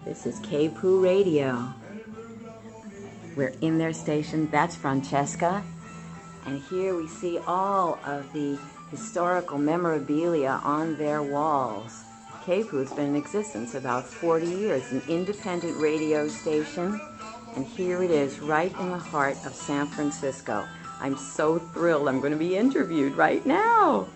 This is KPOO Radio. We're in their station. That's Francesca. And here we see all of the historical memorabilia on their walls. KPOO's been in existence about 40 years, an independent radio station. And here it is, right in the heart of San Francisco. I'm so thrilled. I'm going to be interviewed right now.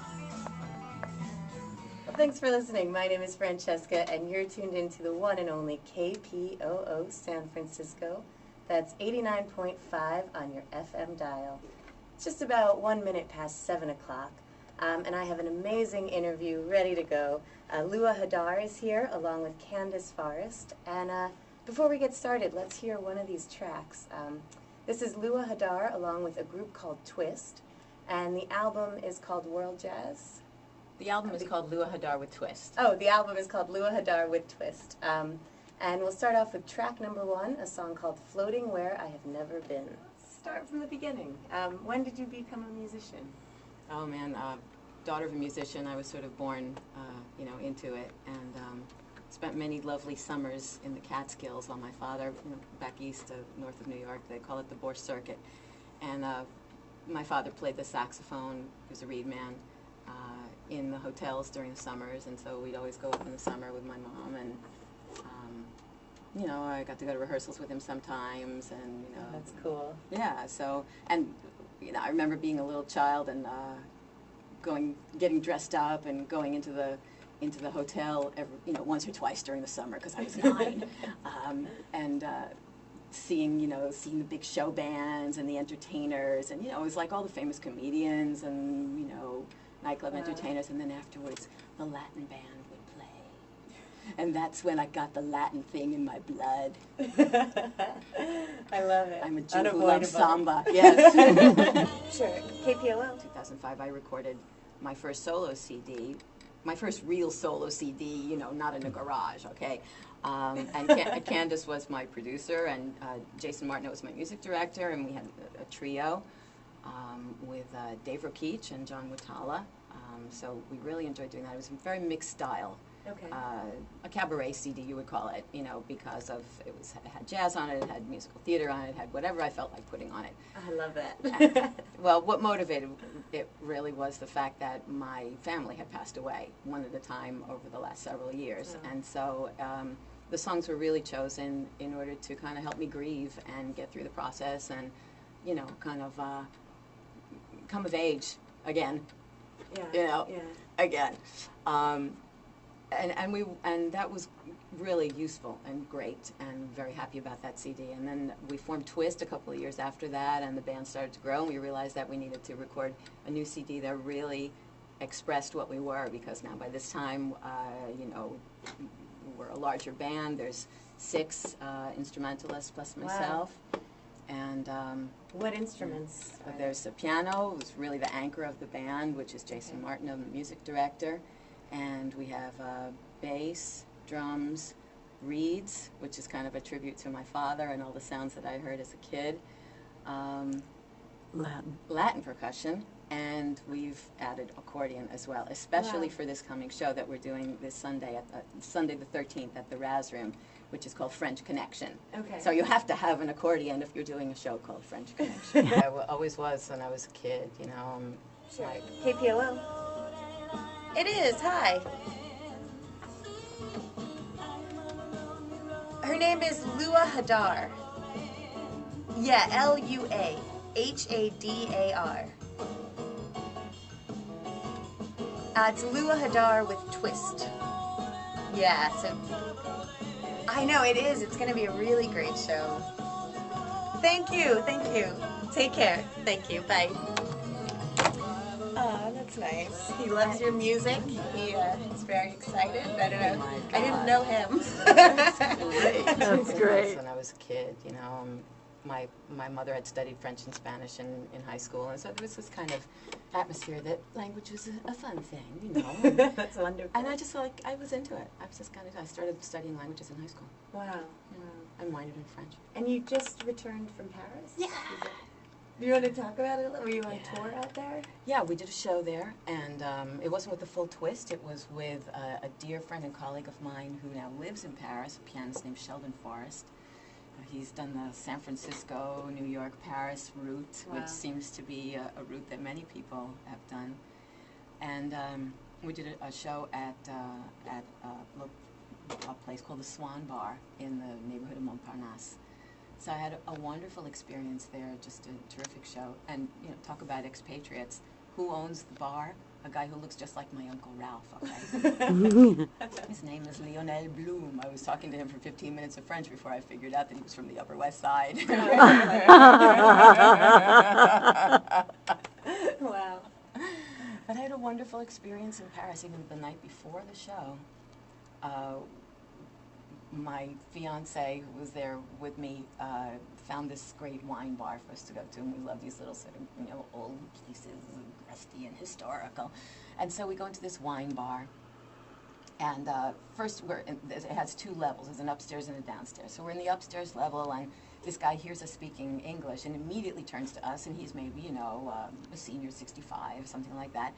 Thanks for listening. My name is Francesca, and you're tuned into the one and only KPOO San Francisco. That's 89.5 on your FM dial. It's just about 1 minute past 7 o'clock, and I have an amazing interview ready to go. Lua Hadar is here, along with Candace Forrest. And before we get started, let's hear one of these tracks. This is Lua Hadar, along with a group called Twist, and the album is called World Jazz. The album is called Lua Hadar with Twist. Oh, the album is called Lua Hadar with Twist. And we'll start off with track number 1, a song called Floating Where I Have Never Been. Start from the beginning. When did you become a musician? Oh man, daughter of a musician. I was sort of born, into it, and spent many lovely summers in the Catskills while my father, back east, north of New York, they call it the Bourse Circuit. And my father played the saxophone. He was a reed man. In the hotels during the summers, and so we'd always go up in the summer with my mom, and I got to go to rehearsals with him sometimes, and Oh, that's cool. yeah. So, and I remember being a little child and getting dressed up and going into the hotel once or twice during the summer because I was 9, and seeing the big show bands and the entertainers, and it was like all the famous comedians and nightclub entertainers, and then afterwards the Latin band would play. And that's when I got the Latin thing in my blood. I love it. I'm a Jew who loves samba. Yes. Sure. KPOO. 2005, I recorded my first solo CD, my first real solo CD, not in a garage, okay? And Candace was my producer, and Jason Martineau was my music director, and we had a trio. With Dave Rokeach and John Watala. So we really enjoyed doing that. It was a very mixed style. Okay. A cabaret CD, you would call it, because of it had jazz on it, it had musical theater on it, it had whatever I felt like putting on it. I love that. Well, what motivated it really was the fact that my family had passed away one at a time over the last several years. Oh. And so the songs were really chosen in order to kind of help me grieve and get through the process and, kind of come of age again. Yeah. Again. And that was really useful and great, and very happy about that CD. And then we formed Twist a couple of years after that, and the band started to grow, and we realized that we needed to record a new CD that really expressed what we were, because now by this time, we're a larger band. There's 6 instrumentalists plus myself. Wow. And what instruments? there's a piano, who's really the anchor of the band, which is Jason Martineau, the music director. And we have bass, drums, reeds, which is kind of a tribute to my father and all the sounds that I heard as a kid. Latin percussion. And we've added accordion as well, especially for this coming show that we're doing this Sunday, Sunday the 13th at the Raz Room, which is called French Connection. Okay. So you have to have an accordion if you're doing a show called French Connection. I always was when I was a kid, Sure. KPOO. It is. Hi. Her name is Lua Hadar. Yeah, Luahadar. It's Lua Hadar with Twist. Yeah, so I know it is. It's going to be a really great show. Thank you. Take care. Thank you. Bye. Oh, that's nice. He loves your music. He's very excited. I don't know. Oh, I didn't know him. That's great. When I was a kid, my mother had studied French and Spanish in high school, and so there was this kind of atmosphere that language was a fun thing, That's wonderful. And I just I was into it. I started studying languages in high school. Wow. I minored in French. And you just returned from Paris? Yeah. Do you want to talk about it? Were you on tour out there? Yeah, we did a show there, and it wasn't with the full twist. It was with a dear friend and colleague of mine who now lives in Paris, a pianist named Sheldon Forrest. He's done the San Francisco, New York, Paris route, Wow. which seems to be a route that many people have done. And we did a show at a place called the Swan Bar in the neighborhood of Montparnasse. So I had a wonderful experience there, just a terrific show. And, you know, talk about expatriates. Who owns the bar? A guy who looks just like my Uncle Ralph, okay? His name is Lionel Blum. I was talking to him for 15 minutes of French before I figured out that he was from the Upper West Side. Wow. But I had a wonderful experience in Paris, even the night before the show. My fiance, who was there with me, found this great wine bar for us to go to, and we love these little sort of, you know, old places, rusty and historical. And so we go into this wine bar, and first it has two levels. There's an upstairs and a downstairs. So we're in the upstairs level, and this guy hears us speaking English and immediately turns to us, and he's maybe, you know, a senior, 65, something like that.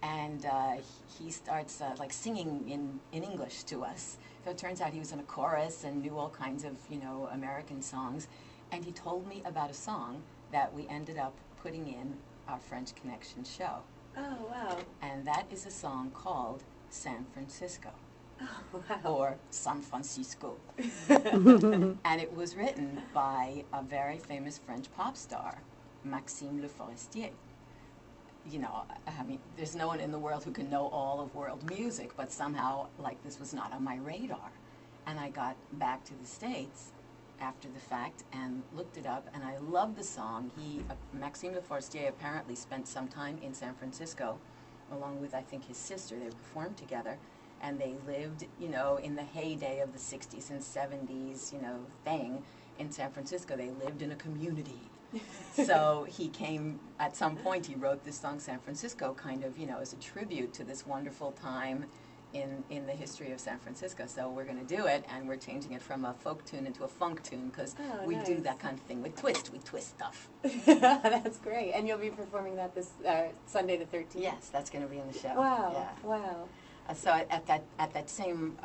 And he starts like singing in English to us. So it turns out he was in a chorus and knew all kinds of, you know, American songs. And he told me about a song that we ended up putting in our French Connection show. Oh, wow. And that is a song called San Francisco. Oh, wow. Or San Francisco. And it was written by a very famous French pop star, Maxime Le Forestier. You know, I mean, there's no one in the world who can know all of world music, but somehow, like, this was not on my radar. And I got back to the States after the fact and looked it up, and I loved the song. Maxime Le Forestier apparently spent some time in San Francisco, along with, I think, his sister. They performed together, and they lived, you know, in the heyday of the 60s and 70s, you know, thing in San Francisco. They lived in a community. So he came, at some point he wrote this song, San Francisco, kind of, you know, as a tribute to this wonderful time in the history of San Francisco. So we're going to do it, and we're changing it from a folk tune into a funk tune, because we do that kind of thing with twist. We twist stuff. That's great. And you'll be performing that this Sunday the 13th? Yes, that's going to be in the show. Wow, Yeah. wow. So at that same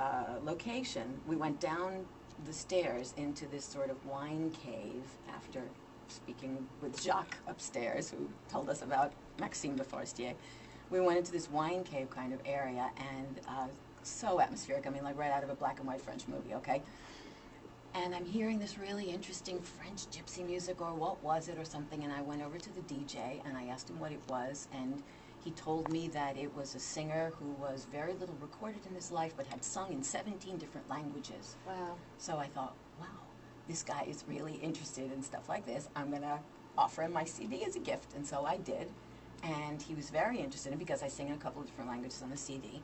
location, we went down the stairs into this sort of wine cave after speaking with Jacques upstairs, who told us about Maxime Le Forestier. We went into this wine cave kind of area, and so atmospheric. I mean, like right out of a black and white French movie, okay? And I'm hearing this really interesting French gypsy music, or what was it, or something, and I went over to the DJ, and I asked him what it was, and he told me that it was a singer who was very little recorded in his life, but had sung in 17 different languages. Wow. So I thought, wow, this guy is really interested in stuff like this. I'm going to offer him my CD as a gift. And so I did. And he was very interested in it because I sing in a couple of different languages on the CD.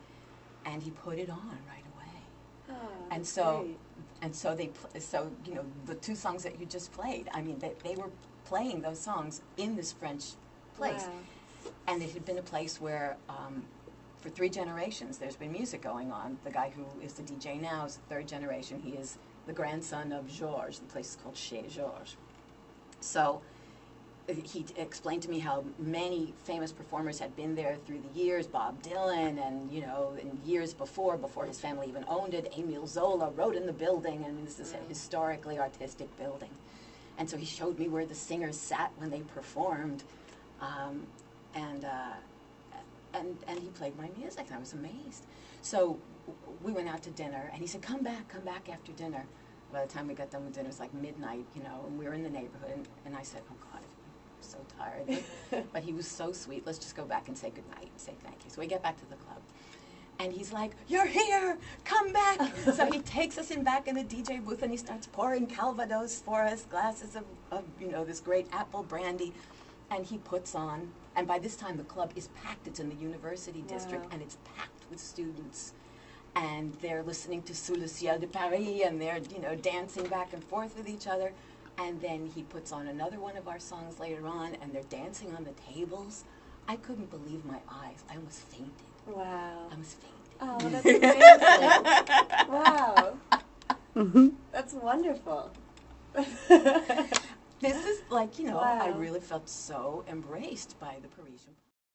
And he put it on right away. Oh, And so, so you know, the two songs that you just played, I mean, they were playing those songs in this French place. Wow. And it had been a place where, for 3 generations, there's been music going on. The guy who is the DJ now is the 3rd generation. He is the grandson of Georges. The place is called Chez Georges. So he explained to me how many famous performers had been there through the years. Bob Dylan, and, you know, in years before his family even owned it, Emile Zola wrote in the building, and this is a historically artistic building. And so he showed me where the singers sat when they performed, and he played my music, and I was amazed. So we went out to dinner, and he said, come back after dinner. By the time we got done with dinner, it was like midnight, you know, and we were in the neighborhood, and I said, oh God, I'm so tired. But he was so sweet. Let's just go back and say goodnight and say thank you. So we get back to the club, and he's like, you're here, come back. So he takes us back in the DJ booth, and he starts pouring Calvados for us, glasses of you know, this great apple brandy, and he puts on, and by this time the club is packed. It's in the university district, and it's packed with students. And they're listening to Sous le ciel de Paris, and they're, you know, dancing back and forth with each other. And then he puts on another one of our songs later on, and they're dancing on the tables. I couldn't believe my eyes. I almost fainted. Wow. I almost fainted. Oh, that's amazing. Wow. That's wonderful. this is like, I Wow. really felt so embraced by the Parisian.